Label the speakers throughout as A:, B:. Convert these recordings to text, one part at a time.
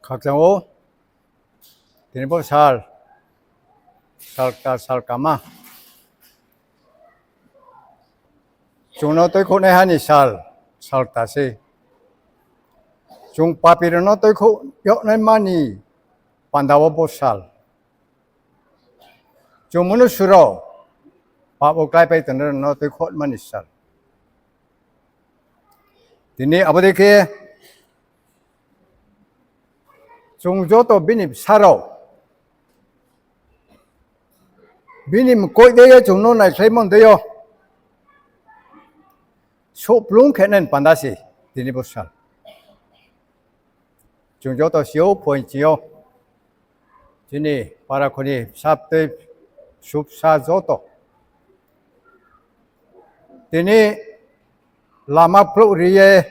A: 각장호 디니보 살까마 chúng tôi khôn hay sal ta se chúng papirano tôi khôn yo nai mani pandawa bosal chúng muốn suro papo kai pai tan no tôi khôn mani sal tini abu dekhe chúng joto binip saro binim koi deyo chúng no nai saimon deyo 소플롱 캐는 반다시 디니보살 중조도 시오 포인트요 지니 바라코니 삽대 숲사조도 디니 라마 프로리에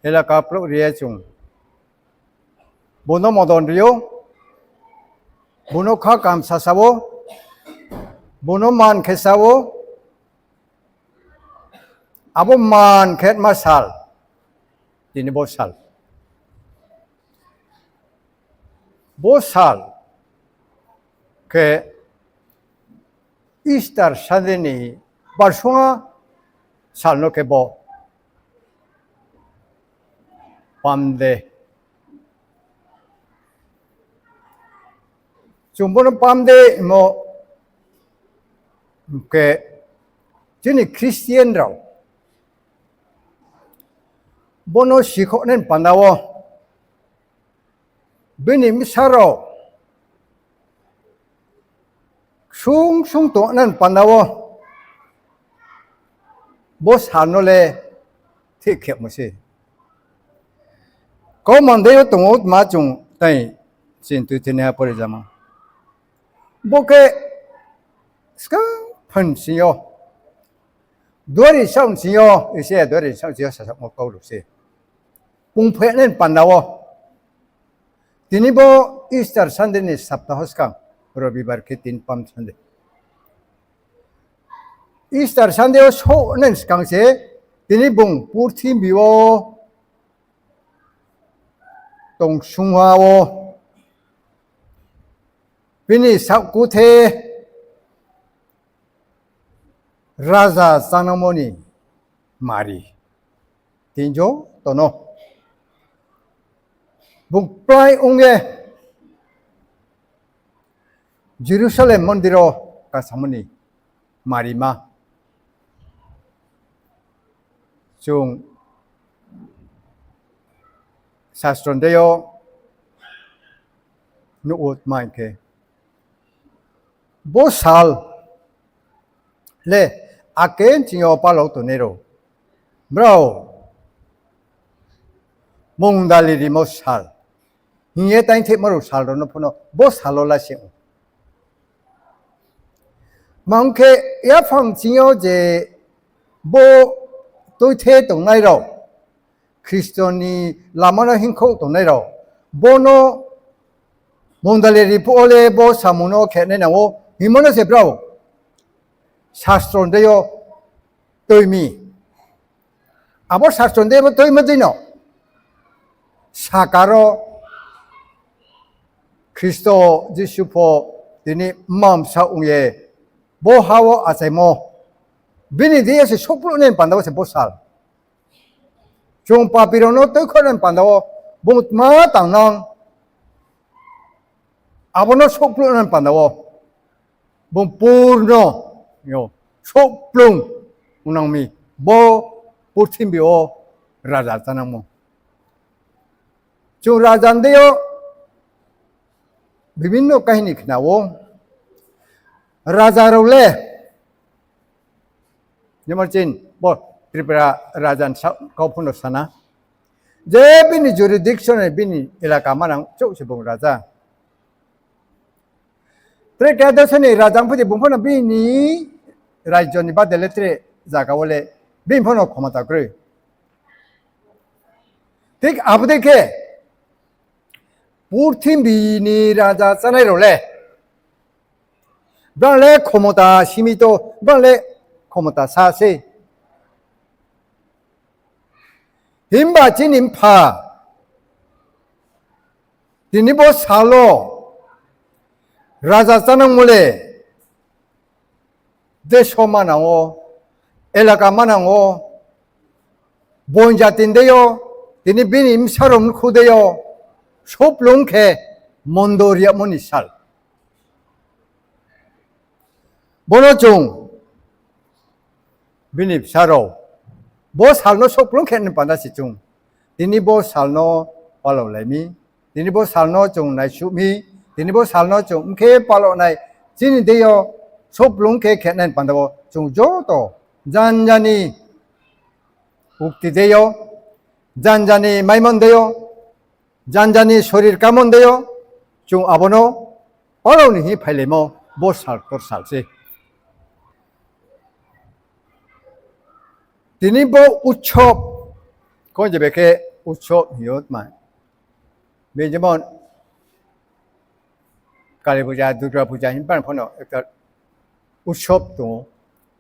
A: 엘라카 프로리에 중 모노모돈리오 모노카 감사사보 모노만 케사보 Aboman ket masal ini bosal ke Easter sadeni barsunga salno ke bo pamde jumbono pamde mo ke jini Christian raw bono sikhonen pandawo binim saro sung to nan pandawo bos hanole thikhep mose ko mandeyo tungot ma chung tai sin tu tine pore jama boke ska phan siyo dori sang siyo ise dori sang siyo sa mo ko lu se Pungphe nen pandawo tinibo Easter Sunday ni saptahoskang Rabibar ke tin pam Sunday Easter Sunday o so nen skang se tinibong purthi biwo tong sunghawo bini sakuthe Raja Sanamoni Mari tinjo tono Bung plai unge Jerusalem mondiro kasamuni marima chung sastrondeyo nuut mainke bosal le aken tinyo palo tonero bro mongdali rimosal Nye tain thep maru salro no phono bo salola se mangke ya phang chinyo je bo tôi the tong nai ro Christiani lamana hinkho tong nai ro bono mondale ri pole bo samuno khene na wo himono se bravo shastron de yo toimi abo shastron de bo toimi dino sakaro Kristo Jisupo dini mam saungye bo hawo asemo bini dia se soplonen pandawo se bosal chung papirono to khonen pandawo bung ma tangnang abono soplonen pandawo bung purno yo soplung unangmi bo purtimbio raja tanamo chung rajandeyo বিভিন্ন কাহিনী খিনাও রাজারলে নিমরচিন ব ত্রিপুরা রাজান কৌফুন সানা যে বিনি জুরিডিকশনে বিনি এলাকা মানাং চৌসিবং রাজা ত্রেকাদশনি রাজাংফুজি বুংফুন বিনি রাজ্যনি বাদেলে ত্রে জাগাওলে বিনফুন ক্ষমতা করে ঠিক আবদেখে Purthimbi raja sanai role Branle komota shimito branle komota sase Himba jinim pa 디니보 살로 라자 짜는 몰래 대쇼만하고 엘라가만하고 본자틴데요 디니 비님 사람 쿠데요 쇼플롱케 몬도리아 모니살 보노중 비님 사로 보 살노 쇼플롱케는 반다시중 디니 보 살노 팔로레미 디니 보 살노 중 나이슈미 디니 보 살노 중 음케 팔로나이 진이데요 쇼플롱케 캔는 반다고 중 조도 잔잔히 웃기데요 잔잔히 마이몬데요 잔잔히 소리를 까몬데요 중 아버노 팔로니 팔레모 보살 것살지 디니보 우첩 그건 이제 몇개 우첩 이것만 왜냐면 가리부자 두드라부자 힘빨 번호 우첩도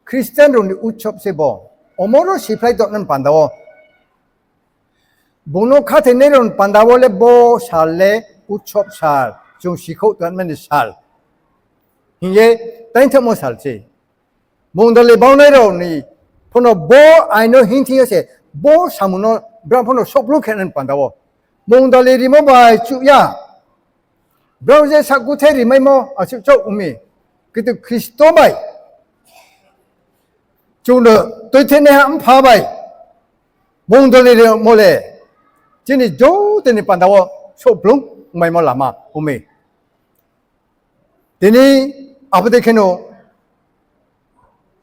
A: 크리스찬들은 우첩 세보 어머로 시플라이도는 반다워 보노 카테네론 반다워레 보 살레 우첩 살 중 시코 단면 살 이게 타인터모 살지 몽달레 바우네로니 포노 보 아이노 힌티여세 보 사무노 브라포노 소플로케는 반다워 몽달레 리모바이 주야 브라우제 사구테 리메모 아십죠 우미 그때 크리스토바이 중도 또이테네 한 파바이 몽달레 몰레 진이 조테네 반다워 소플롱 마이모 라마 우미 디니 아부데케노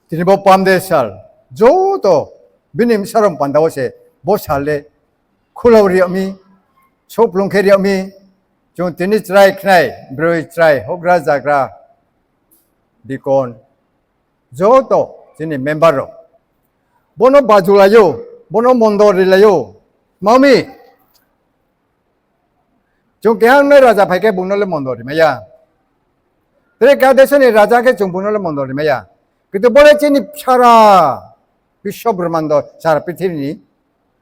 A: 디니 보 밤데살 조도 비님 사람 반다워세 보살레 쿨라우리엄이 소플롱케리엄이 좀 디니 트라이 크나이 브로이 트라이 호그라자그라 디콘 조도 디니 멤버로 보노 바줄라요 보노 몬도릴라요 마미 좀 개항네 라자 파이케 보노레 몬도리마야 그러니까 대선에 라자게 정부를 만들면 그때 보내지니 차라 비숍르만도 차라 피티니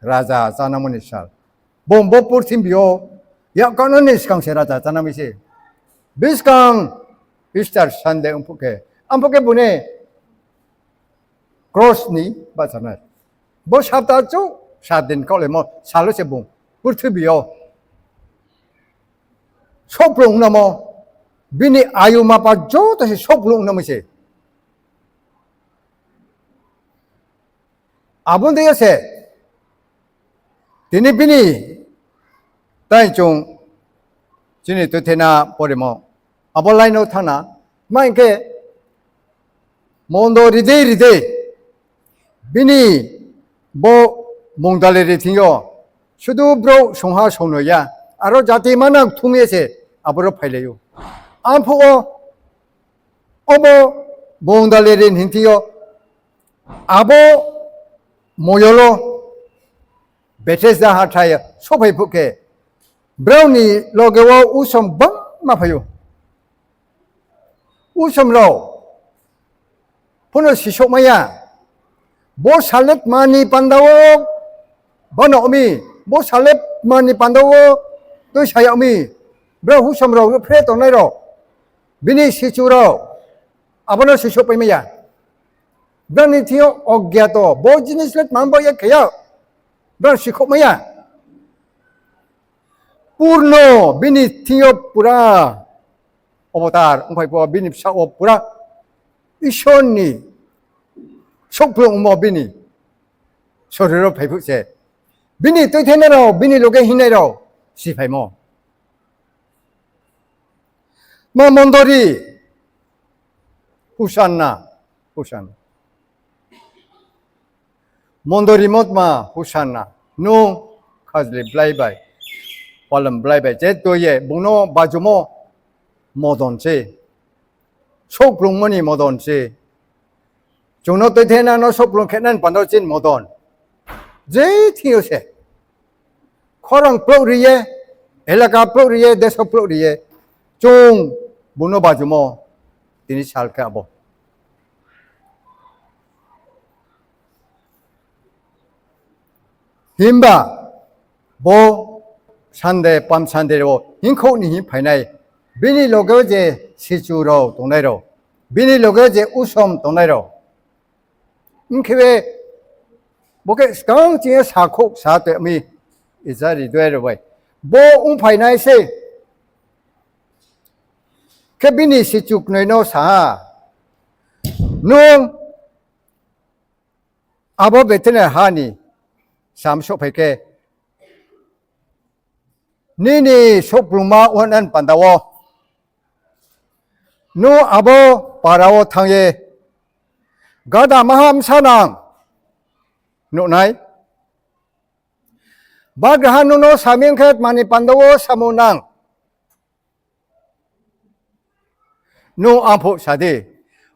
A: 라자 자나모니샬 bombo portimbio 약간은 시강세 라자 자나미시 비스강 이스터 산데 음포게 보내 크로스니 바잖아 뭐 샵다죠 샵된 거래 뭐 살로세 봉 portimbio 소프롱 넘어 비니 아유마파 조다시 소플롱 넘으시 아본데요세 디니 비니 따이종 진이 또테나 보리모 아볼라이노 타나 마인케 몬도 리데이리데 비니 보 몽달레리 팅요 슈두 브로 송하 송노야 아로 자티마나 퉁에세 아보로 팔레요 안포어 어머 몽달레린 힌티요 아보 모요로 베테스다 하타야 소파이포케 브라우니 로게와 우섬 방 마파요 우섬로 포노 시쇼마야 보 살렙 마니 판다워 번어미 보 살렙 마니 판다워 또 샤야미 브라 우섬로 프레토 나이로 비니 시추로 아버노 시쇼파이마야 브라니티요 어게토 보지니스렛 만보야 개야 브라 시코마야 पूर्णो बिनी थियो पूरा अवतार उमफाय बो बिनी फिसा पूरा ईश्वरनि सप्ल उमो बिनी शरीर फाइफुसे बिनी तैथेनेरो बिनी लोगे हिनेरो सिफाइमो मा मंदरी हुसान्ना हुसान मंदरी मतमा हुसान्ना नो खाजले ब्लाइबाय palem blaibai je toye buno bajumo modonche soplung mani modonche jono tethena no soplung khenan pando chin modon je thiose khorang ploriye elaka ploriye deso ploriye chung buno bajumo tini salka abo himba bo 산대 밤 산대로 인코니 파이나이 비니 로거제 시주로 동네로 비니 로거제 우섬 동네로 인케베 뭐게 강지에 사콕 사대미 이자리 되려 봐. 보 파이나이세 케비니 시축 너노 사 농 아버 베트네 하니 삼쇼 베게 니니 쇼플마 원한 반다워 노 아버 바라오 탕예 가다 마함 사낭 노나이 바그하누노 사명캣 마니 반다워 사모낭 노 아포 사디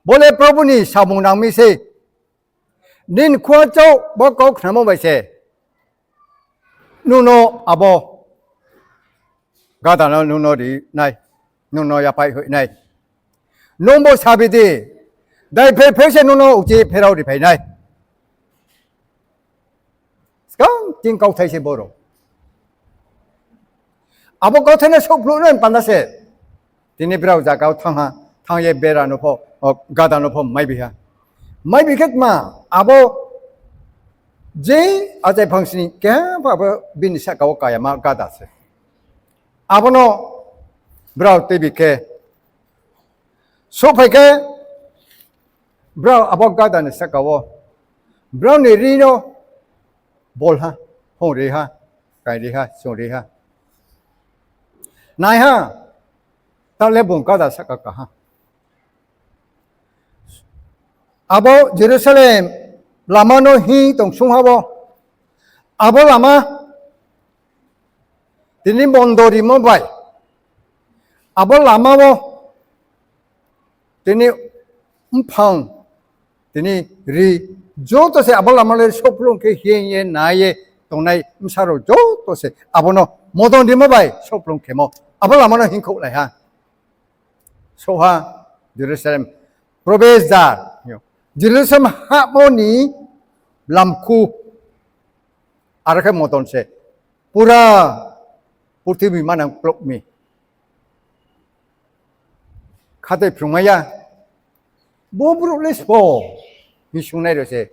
A: 볼레 프로부니 사모낭 미세 닌 쿠아초 버콕 나모 바세 누노 아버 가다나 누노리 나이 누노 야파이 나이 농보 사비디 나이 페페세 누노 우지 페라우리 페 나이 스강 띵까우 타이세 보로 아버 거테네 소플로는 반다세 디니 브라우 자카우 탕하 탕예 베라노포 가다노포 마이비하 마이비켓마 아버 제 아제 방신이 개바버 비니사 가오카야 마 가다세 아버노 브라우 테비케 소파이케 브라우 아버 가다네 사카워 브라우 네리노 볼하 호리하 가이리하 소리하 나이하 달레본 가다 사카카하 아버 제루살렘 라마노 히 동숭하보 아버 라마 디니 몬도리 모바이 아버 라마보 디니 umphang 디니 리 조토세 아버 라마레 소플롱 게 히에 나예 동나이 음사로 조토세 아버노 모돈 디 모바이 소플롱 케모 아버 라마노 힌코 라야 소하 제루살렘 프로베스다 Jerusalem harmony lamku arake moton se pura purthivi manang plok mi khate phumaya bobru lesbo mi sunai ro se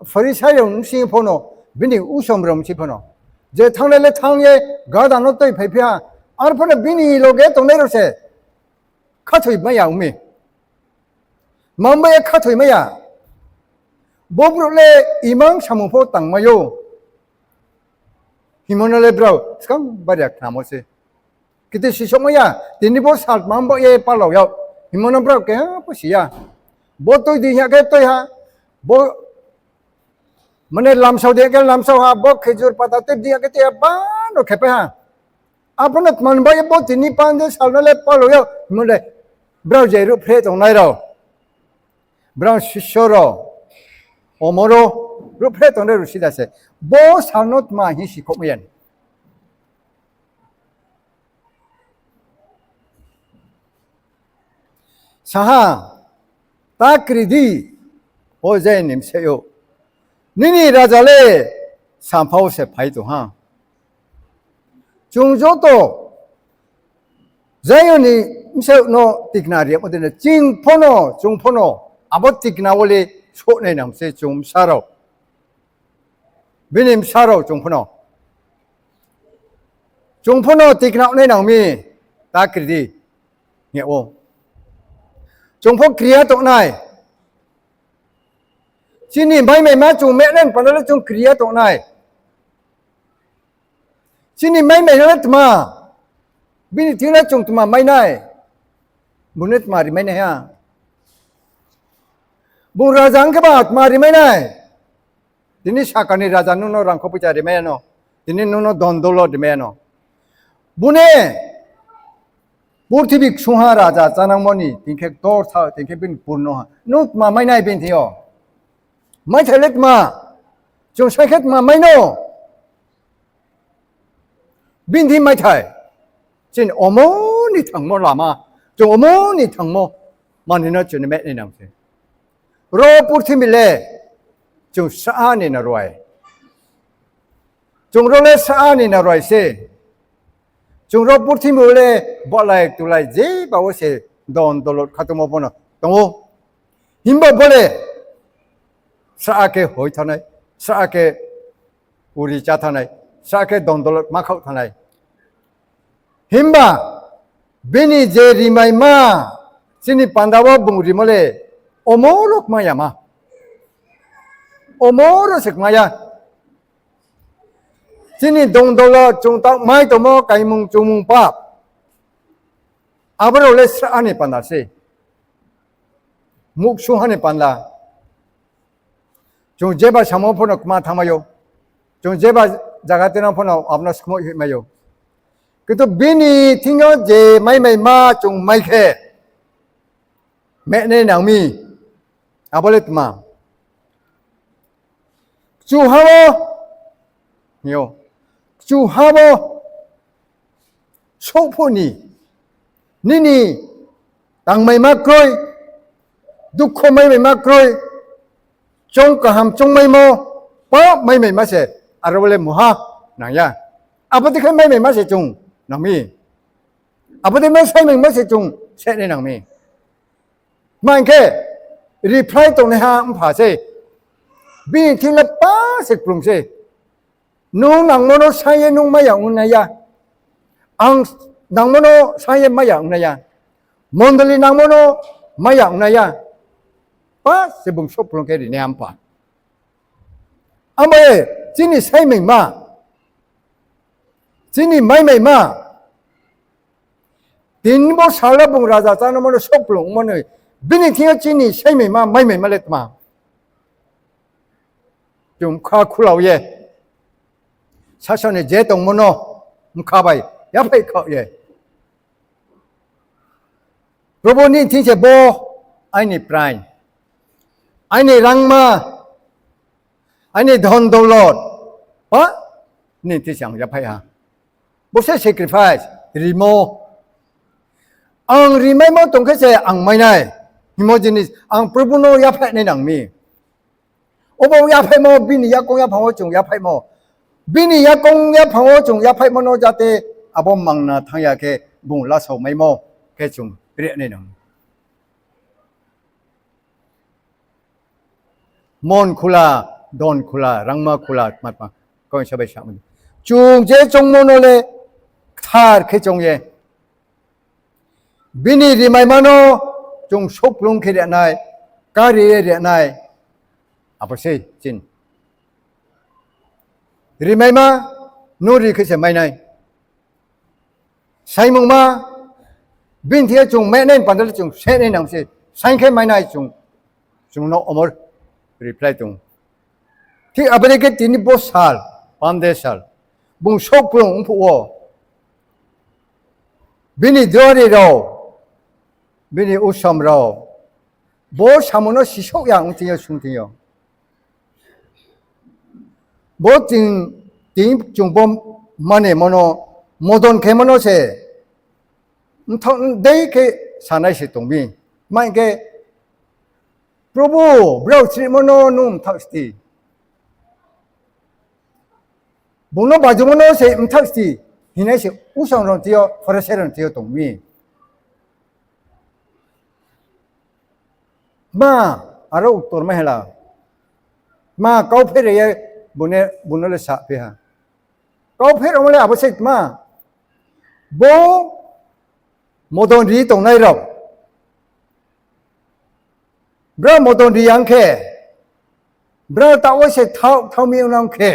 A: farisayong sing phono bini usomrom si phono je thangle thangye gada no toi phaipya ar phone bini loge tonne ro se khathoi maya umi mambaye khathoi maya bobrule imang samupho tangmayo himonale bro skam baryak thamose kite sisomaya tinibo salt mambaye palo yaw himona bro ke pusia bo toi di ya ke toi ha bo mane lamsau de ke lamsau ha bo khejur pata te dia ke te ba no khepe ha aponat manbaye bo tini pande salnale palo yaw himole bro jeru phe tongnai ro 브라운 시쇼로 오모로 루프레톤을 시다세 보 살노트마 히시 코미엔 사하 따크리디 오제님 세요 니니 라잘레 삼파우세 파이도하 중조도 자연이 임세노 틱나리에 어디네 징포노 중포노 아버틱 나올리 손에 남세 좀 살아 비님 살아 종포노 틱나올리 나오미 다크리디 예오 종포 크리아 동나이 진이 마이메마 좀 매는 반을 좀 크리아 동나이 진이 마이메는 트마 비니 팅나 좀 트마 마이나이 무넷 마리 마이나야 Bung Rajang ke bat mari menai. Dini sakani Raja nuno rangko pucari meno. Dini nuno dondolo di meno. Bune Purthivik suha Raja canang moni tingkek dor tha tingkek bin purno ha. Nut ma menai bin theo. Mai thalet ma. Jong sakhet ma maino. Bin thi mai thai. Chin omo ni thangmo lama. Jong omo ni thangmo manina chune me ni namse. 로 뿌르티밀레 좀 사안이 나로에 좀 롤레 사안이 나로에세 중로 뿌티물에 벌라에 둘라이 제 바워세 돈 돌로 카토모 보나 동오 힘바 벌레 사케 호이타나이 사케 우리 자타나이 사케 돈 돌로 마카우타나이 힘바 베니 제 리마이마 시니 판다와 붕리몰레 오모록 마야마 오모로색 마야 Sini dong dola chung tak mai tomo kai mung chung mung pa. Abro le sa ani panda se. Muk su hani panda. Chung jeba samo phono kuma thamayo. Chung jeba jagate na phono apna samo mayo. Kito bini thingo je mai ma chung mai khe. Me ne nang mi. Abole tma. Chu hawo. Yo. Chu habo soponi nini tang mai makroi dukho mai makroi chong kaham chong mai mo pa mai ma se arole muha nang ya abati khan mai ma se chung nang mi abati mai sai ma se chung se ne nang mi man ke reply tong ne ha pha se bi thi la pa se plum se nung nang mono saye nung maya unaya ang nang mono saye maya unaya mondali nang mono maya unaya pa sebung soplong ke ni ampa amaye jini sai mei ma jini mai ma din bo sala bung raja chana mono soplong mono bini thia jini sai mei ma mai ma let ma 좀 kha khulaw ye 사선의 제동문어 가봐이 옆에 예 로보니 진짜 뭐 아니 프라임 아니 랑마 아니 돈돌롯 어? 니 티상 옆에야 무슨 sacrifice 리모 ang rimay mo tong kasi ang maynay imagine ang probuno yapay ni nang mi obo yapay mo biniyak kong yapay mo chung yapay mo Bini ya kong ya phawo chung ya phai mono jate abom mangna thangya ke bung la so mai mo ke chung re ne nang mon khula don khula rangma khula matma ko sabai sa chung je chung mono le thar ke chung ye bini ri mai mano chung sop lung ke re nai ka re nai apa se chin Rimay ma, nuri kasi may nay. Say mong ma, bintiya chung may nay pandala chung say nay nang si. Say kay may nay chung no omor. Reply chung. Ti abareke tini bo sal, pande sal. Bung sok pulong umpu wo. Bini dori raw. Bini usam raw. Bo samuno sisok yang tiyo sung tiyo. Bo ting chung bom mane mono modon ke mono se thong dei ke sanai se tong bi mai ke probo bro tri mono num thaksti bono baju mono se thaksti hinai se usang ron tio foreseron tio tong bi ma aro tor mahela ma kau phere ye Bune le sa pe ha kau pher omle abasit ma bo modon ri tong nai ro bra modon ri yang khe bra ta wa se thau mi nang khe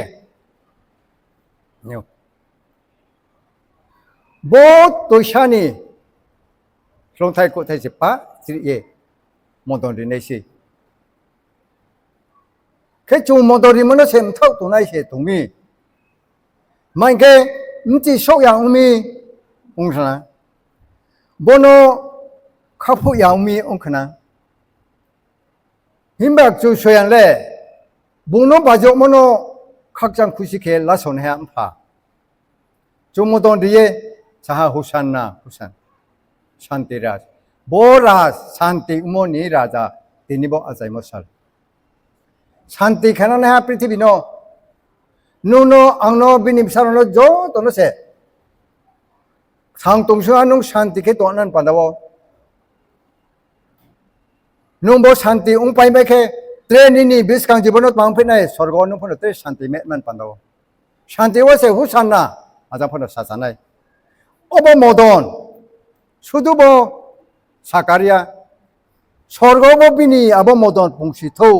A: nyo bo to shani long thai ko thai se pa tri ye modon ri nei si cái chung mô tô đi mà nó xem thâu tụi này sẽ tụi mi mà cái chỉ số yang mi ông khana bố nó khắp phụ yang mi ông khana hiểm bạc chú số yang lệ bố nó bao giờ mà nó khắc trang khu시 ke la son he am pha chung mô tô đi saha husanna husan shanti raj bo raj shanti mo ni raja tini bo azai mosal Shanti khana na prithvi no angno binim sarono jo tono se ทางตรงชัวนุ่งชันติแค่ตัวนั้นปันดาวนุ่งบ่ชันติองไปไม่แค่เทรนนี่บิสกังจีบนต์บางเพื่อนไอ้สรกนุ่งพนเตชันติเม็ดมันปันดาวชันติว่าเสียหุชันนะอาจารย์พนศาสนาอบโมดอนสุดบ่สักการะสรกบ่บินีอบโมดอนปุ่งสิทู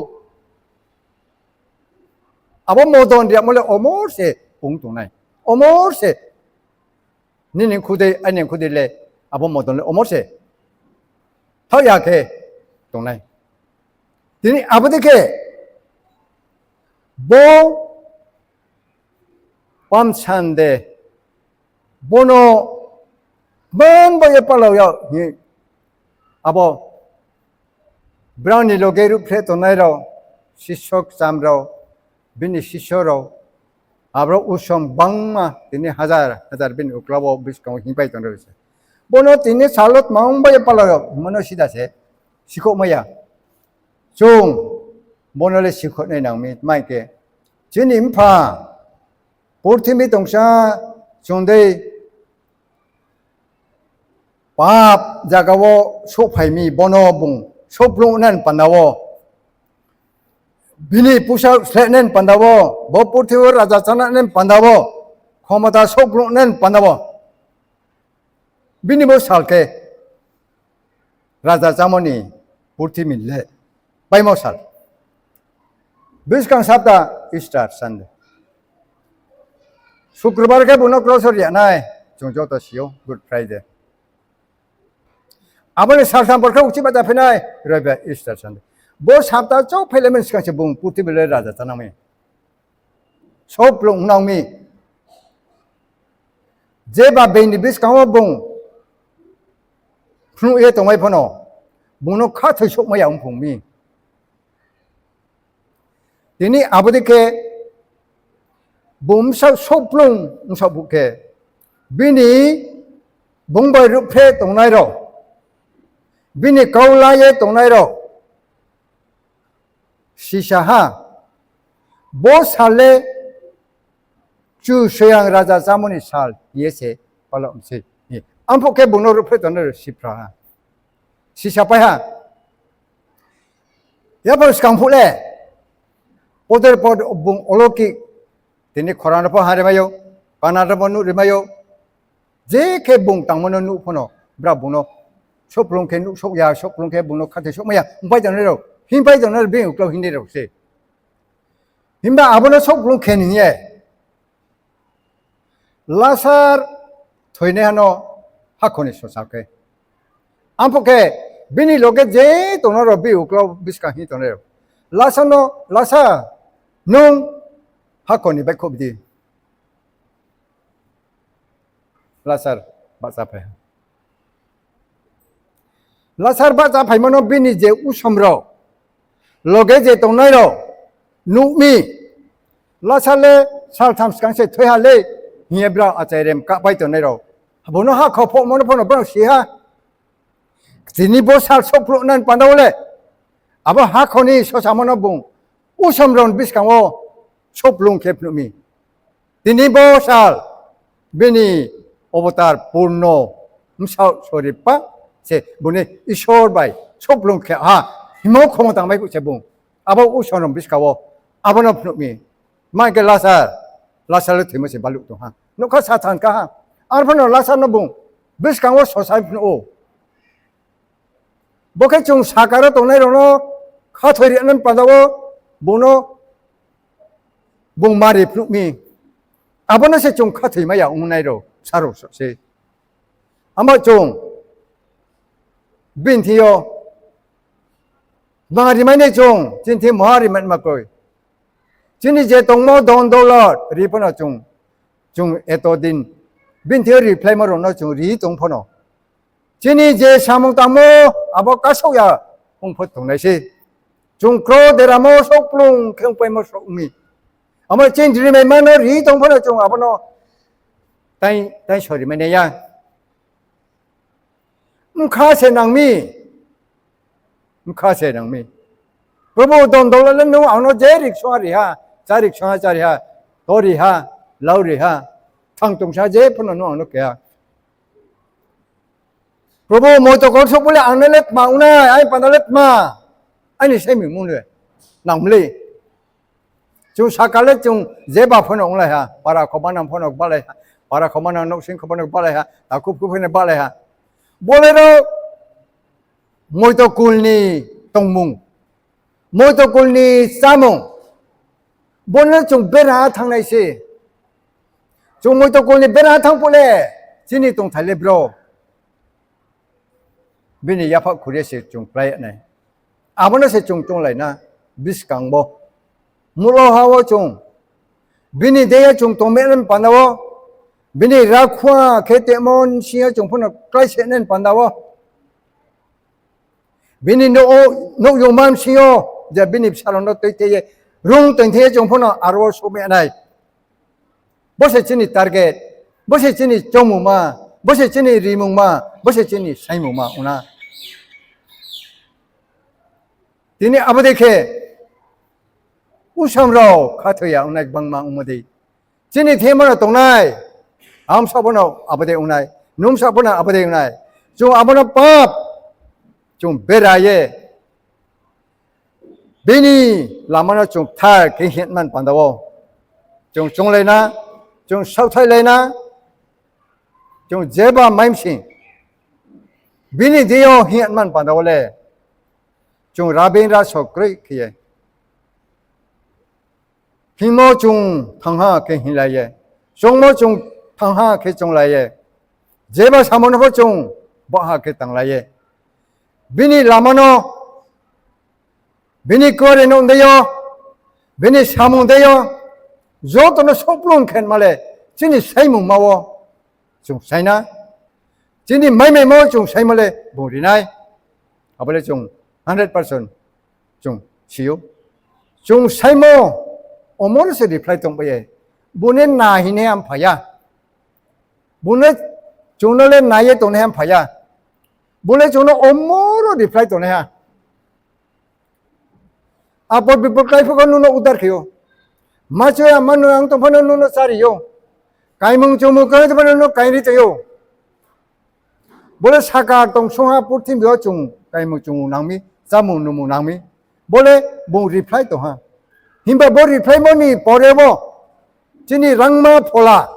A: อบโมดอนเดียมเลยอโมเสปุ่งตรงไหนอโมเสนี่คุยอันนี้คุยเลยอบโมดอนเลยอโมเสเท่าอยากแค่ตรงไหนทีนี้อาบดีแค่บ่ความชันเดบ่โนมันบ่ยปะเรานี่อาบบราวนี่โลเกรุเพลตรงไหนเราชิชกจำเราบินชิชเราอาบเราอุชมบังมาทีนี้हजारบินอุกลาบบิสกังหินไปตรงนั้นบ่โนทีนี้สาลดมังบ่ยปะเรามันสิดาเสสิโคมายาจงบนเลยสิคนในหนังมีไม่เกจินิมพาปุถุมิตงชาจงได้ปาบจากว่าสุภัยมีบนบุงสุปลุงนั่นปันดาวบินีปุชาเสนั่นปันดาวบ่ปุถุวราชชนะนั่นปันดาวขอมาตาสุปลุงนั่นปันดาวบินีบ่สัลเกราชจามนีปุถุมิเลไปมอสัลบิสกังสัปดาห์อีสเตอร์ซันเดย์शुक्रवार के बुनो क्रोसर या ना है जोंजो तो शियो गुड फ्राइडे आबने सालसाम पर उची बता फिना है रबे ईस्टर संडे बो सप्ताह चौ फेलेमेंस का से बुं पुति बिले राजा तना में सब लोग नामी जे बा बेनि बिस का बुं फ्नु ए तो mai फनो बुनो खा थै सब मै आं फुंमी दिनी आबदे के बुमसा सोप्लुं मुसाबुके बिनी बुंबाय रुफे तंनाय र बिनी कौलाये तंनाय र सिसाहा बो साले चु सेयां राजा जामुनि साल येसे पालमसे आमफोके बुनो रुफे तंनाय सिफ्रा सिसापाया याबस कांफुले पोदर पोद बुं ओलोकी Tini Quran apa hari mayo, Kanada ponu rimayo, je bung tang mono nu pono, bra buno, soplong ke nu sok ya, soplong ke buno kate sok maya, umpai jangan ro, himpai jangan lebih uklau hindi ro se, himba abono soplong ke ni ye, lasar, thoine hano, hakone sosake, ampo ke bini loke je tono ro bi uklau biska hi tono ro, lasano lasa, nung hakoni baik kobdi lasar baca pai mano bini je usomro loge je tongnai ro nukmi lasale sal tham skang se thoi hale hiebra achairem ka pai tonai ro bono ha khopho mono phono bro si ha tini bo sal soplo nan pandole aba ha khoni so samono bung usomron biskang o soplung kepnumi tini bosal bini অবতার পূর্ণ সরিপা সে বনে ঈশ্বর by soplung ke ha himo khomotang bai ku sebung abo usonom biskawo abono pnumi mai ke lasar le thimo se balu to ha no kha satan ka ha arpano lasar no bung biskawo sosai pnu o boke chung sakaro tonai rono kha thori anan padawo bono bung mari pnumi abono se chung kha thima ya unai ro saro se amo chung bintiyo mari mai ne chung jinti mari man makoi jini je tongmo don dollar ri pano chung etodin bintiyo reply mo no chung ri tong phono jini je samong tamo abo kaso ya ong phot tong nai se chung kro deramo soplung kheng pai mo sokmi amo chen ri mai man no ri tong phono chung abono tai sorry mai ne ya mukha se nangmi प्रभु दोन दोलन नु आनो जे रिक्शा रिहा चा रिहा तो रिहा लाउ रिहा थांग तुंगसा जे फनो नु आनो क्या Probo mo to kon sok boleh angnelet ma unai ai panalet ma. Ai ni sai ming mung le. Nang le. Chung sakalet chung zeba phone ong lai ha. Para khomanam phone ok ba lai ha. Para khomanam nok sing khomanam ba lai ha. Takup ku phone ba lai ha. Boleh ro moi to kul ni tong mung. Moi to kul ni samong. Boleh chung bera thang nai se. Chung moi to kul ni bera thang pole. Sini tong thale bro. Bini yapak kuria se chung play này. Abona se chung lai na bis kang bo. Mulo hawa chung. Bini deya chung tong melen pandawo. Bini rakwa kete mon siya chung puna klay se nen pandawo. Bini no yung mam siyo. Ja bini salon no toy teye. Rung toy teye chung puna arwo sume anay. Bose chini target. Bose chini chomu ma. Bose chini rimung ma. Bose chini saimu ma una. Tini apa dekhe usamrao katoya unai bangma umadi. Tini themana tongnai am sabono apa de unai num sabona apa de unai. Chung abona pap chung beraye bini lamana chung thar ke hitman pandawo. Chung lena chung sauthai lena chung jeba maimsing bini dio hitman pandawo le. Chung rabin ra sokri kiye. Himo chung thangha ke hilaye. Songmo chung thangha ke chung laye. Jeba samono ho chung baha ke tang laye. Bini lamano bini kore no deyo. Bini samong deyo. Zoto no soplong ken male. Chini saimung mawo. Chung saina. Chini maime mo chung saimale burinai. Abale chung 100% chung siyo. Chung saimo omor se reply tong baye. Bune na hine am phaya. Bune chung le na ye tong ne am phaya. Bune chung no omor reply tong ne ha. Apor bipor kai phok nu no udar khiyo. Ma choya manu ang tong phano nu no sari yo. Kai mung chung mu kai phano no kai ri yo. Bole sakar tong soha purthim yo chung kai mung chung nangmi Samu numu nangmi. Boleh bung reply to ha. Himba bo reply mo ni pore mo. Chini rangma pola.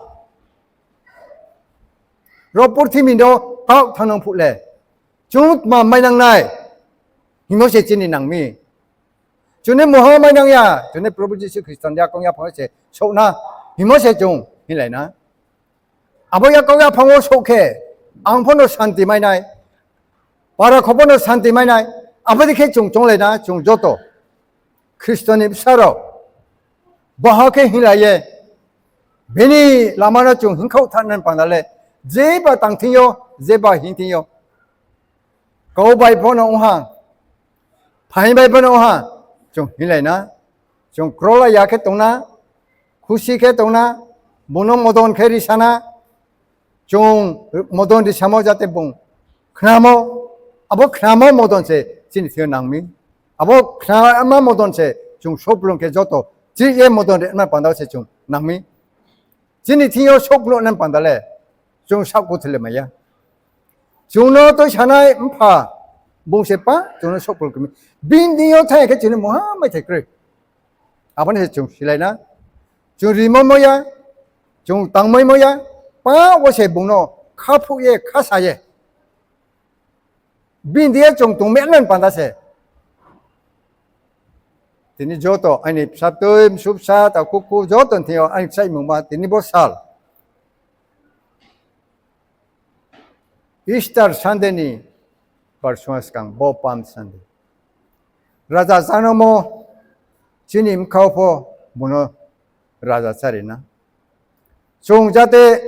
A: Ropur thimi do tau thanang phule. Chung ma mai nang nai. Himo se chini nangmi. Chune moha mai nang ya. Chune Prabhu Jisu Kristan ya kong ya phang se so na. Himo se chung hi lai na. Abo ya kong ya phang so khe. Ang phono shanti mai nai. Para khopono shanti mai nai. Apa dikhe chung lai na chung joto Kristonim saro bahake hilaye bini lamana chung hinkau thanan pandale jeba tangthiyo jeba hintiyo kau bai phono uha phai bai phono uha chung hilai na chung krola ya ke tongna khushi ke tongna bono modon kheri sana chung modon di samo jate bung khnamo abo khnamo modon se Sini thiyo nangmi. Abo khna ama modon se chung soplong ke joto. Chi ye modon de na pandao se chung nangmi. Sini thiyo soplong nan pandale. Chung sak kuthile maya. Chung no to chanai mpa. Bung se pa chung no soplong kami. Bin diyo thay ke chini moha mai thay kre. Apan se chung silai na. Chung rimo moya. Chung tangmoy moya. Pa wo se bung no khapu ye khasa ye. Bin dia chung tung melen pandase. Tini joto ani sabtu subsa ta kuku joto thio ani sai muma tini bosal. Easter Sunday ni persuas kang bo Palm Sunday. Raja Sanomo chinim kaupo buno raja sarina. Chung jate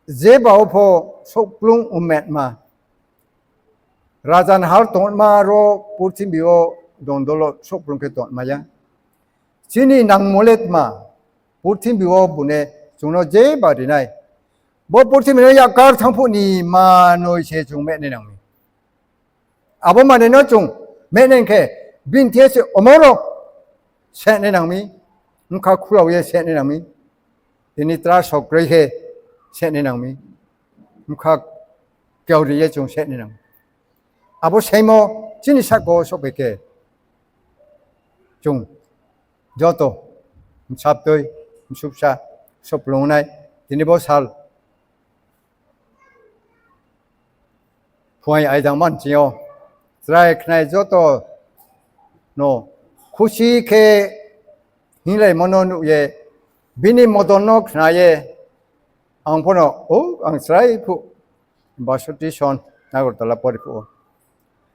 A: jeba opo soplung umet ma. Rajan hal ton ma ro purtim bio dondolo soplung ke ton maya. Sini nang molet ma purtim bio bune chungno je barinai. Bo purtim ya kar thangpu ni ma noi che chung me ne nang mi. Abo ma ne no chung me nen ke bin tie se omoro se ne nang mi. Nkha khulaw ye se ne nang mi. Tini tra sok re he se ne nang mi. Nkha 겨울에 좀 새니는 아버 세모 진이 사고 속에게 좀 저도 삽도이 숲사 숲롱나이 디니보살 부하이 아이당만 지요 드라이 크나이 저도 노 쿠시케 힐레 모노누에 비니 모도노 크나에 앙포노 앙스라이 푸 바슈티션 나고 달라포리포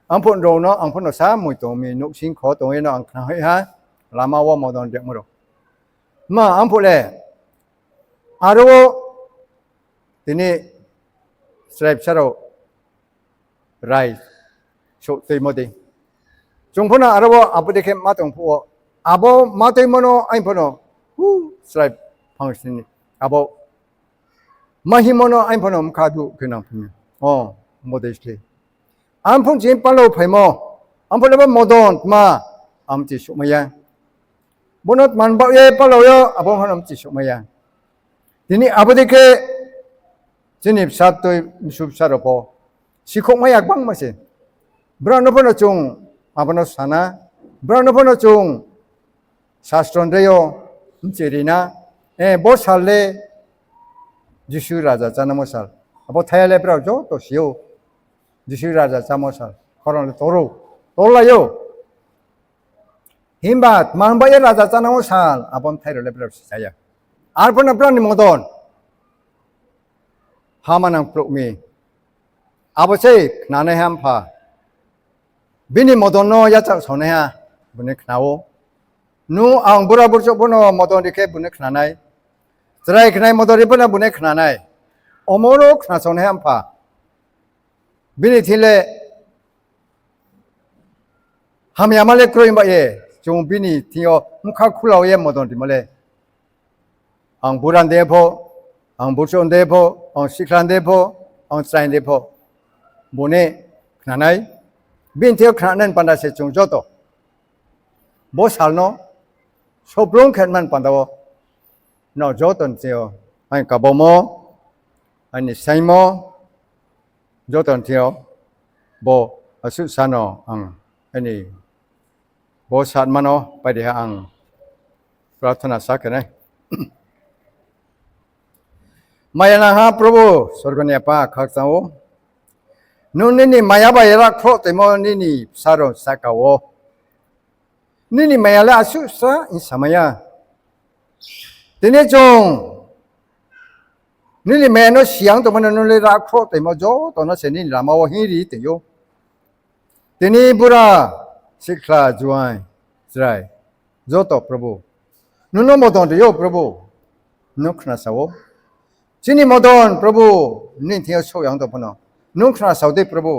A: 앙폰 로노 앙폰노 사 무이토미 녹신 코토에노 앙크나이하 라마와 모돈 데모로 마 앙폴레 아로 디니 스트랩차로 라이 쇼 테모데 종포나 아로 아부데케 마동포 아보 마테모노 아임포노 후 스트랩 방스니 아보 마히모노 아임포노 카두 그나푸니 모데스티 암풍 진팔로 페모 암폴레바 모돈 마 암티 쇼마야 보넛 만바에 팔로요 아봉 하남티 쇼마야 디니 아부데케 진입 삽도이 숲사로포 시콩마약 방마세 브라노포노 종 아보노 사나 브라노포노 종 사스트론데요 제리나 보살레 지슈 라자 자나모살 아보 타야레 브라죠 또 시오 지슈 라자 자모살 코로나 돌라요 힘밭 만바에 라자 자나모살 아본 타야레 브라시 자야 알포나 브라니 모돈 하마낭 프로미 아버세 나네 함파 비니 모돈노 야짝 소네하 분에 크나오 누 앙부라부르죠 보노 모돈 이렇게 분에 크나나이 드라이 크나이 모돈 이번에 분에 크나나이 오모로 크나 소네 함파 비니 틸레 하미야말레 크로임바에 좀 비니 티어 무카쿨라오에 모돈 디말레 앙부란데포 앙부촌데포 앙시클란데포 앙사인데포 모네 크나나이 빈티어 크나는 판다세 중저도 뭐 살노 소블롱 캔만 판다고 너 저던 티어 아니 가보모 아니 사이모 저던 티어 뭐 아수사노 앙 아니 뭐 산마노 빠디하 앙 프라토나 사케네 마야나하 프로부 소르고니아파 각사오 누니니 마야바이라 크로테모 니니 사로 사카오 니니 마야라 아수사 인사마야 데네종 니니 메노 시앙도 마노레라 크로테모 조 도나 세니 라마오 히리 테요 데니 부라 시클라 주아이 스라이 조토 프로부 누노 모돈데요 프로부 누크나사오 지니 모돈 프로부 닌티어 소양도 보노 नुखना साउदे प्रभु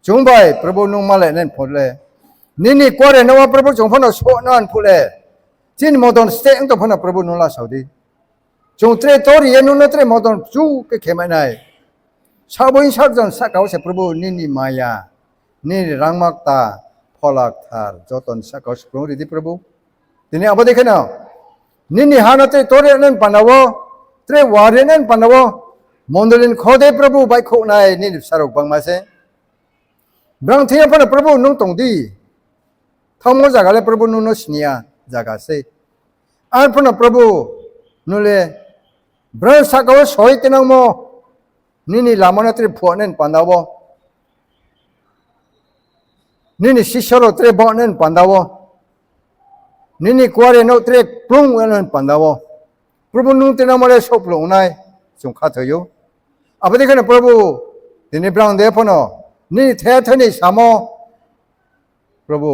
A: जुंबाई प्रभु नुमाले नेन फोले निनी क्वारे नवा प्रभु जुंफनो सोनन फुले जिन मोदन स्टे अंग तो फना प्रभु नुला साउदे जुंत्रे तोरी ये नुनत्रे मोदन जु के खेमानाय साबोइन साजन साकाव से प्रभु निनी माया निनी रांगमाक्ता फलाक्तार जतन साकाव स्प्रों रिदि प्रभु दिने अब देखे ना निनी हानते तोरे नेन पनावो त्रे वारे नेन पनावो मोंदलिन खोदे प्रभु बाई खोनाय नि सारो बांगमासे ब्रांथिया फना प्रभु नुं तोंदी थमो जागाले प्रभु नुनो स्निया जागासे आर फना प्रभु नुले ब्रां सागाव सहित नमो निनी लामनात्रि फोनेन पांदावो निनी शिशरो त्रे बोनेन पांदावो निनी क्वारे नो त्रे प्लुंग वेनेन पांदावो प्रभु नुं तेनामले सोप्लुंनाय जोंखाथयो 아버지께는 प्रभु दिनै ब्रांदे फनो नि थेथनि सामो प्रभु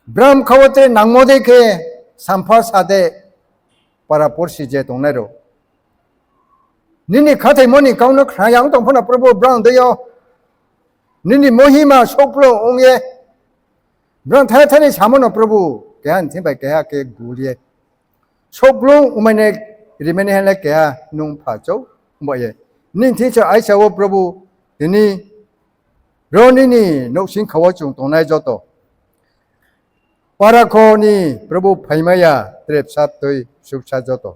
A: ब्राम खवते नांगमोदेखे सामफा सादे para porsiजे दंनायरो निनि खाथै मनि गावनो खायां दं फनो प्रभु ब्रांदेयो निनि महिमा सोप्लो ओंगे ब्रां थेथनि सामोनो प्रभु केहान थिबाय केहा के गुलिये सोप्लो उमाने रिमेने हले केहा नुं फाचौ मये निंथिचा आइसावो प्रभु दिनी रोनिनी नौसिन खवाचुं तोनाय जतो पाराखोनि प्रभु फाइमाया त्रेपसात तोय सुबसा जतो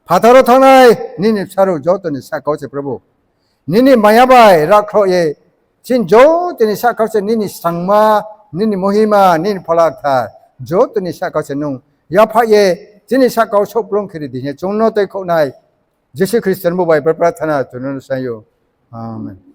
A: फाथारो थानाय निनि सारु जतोनि साकावसे प्रभु 니니 마야바이 라크로에 진조 드니 샤카세 니니 상마 니니 모히마 니니 팔라타 조 드니 샤카세 농 야파에 진이 샤카오 소프롱 크리디냐 종노 때 코나이 예수 그리스도 모바이 프라타나 주는 사요 아멘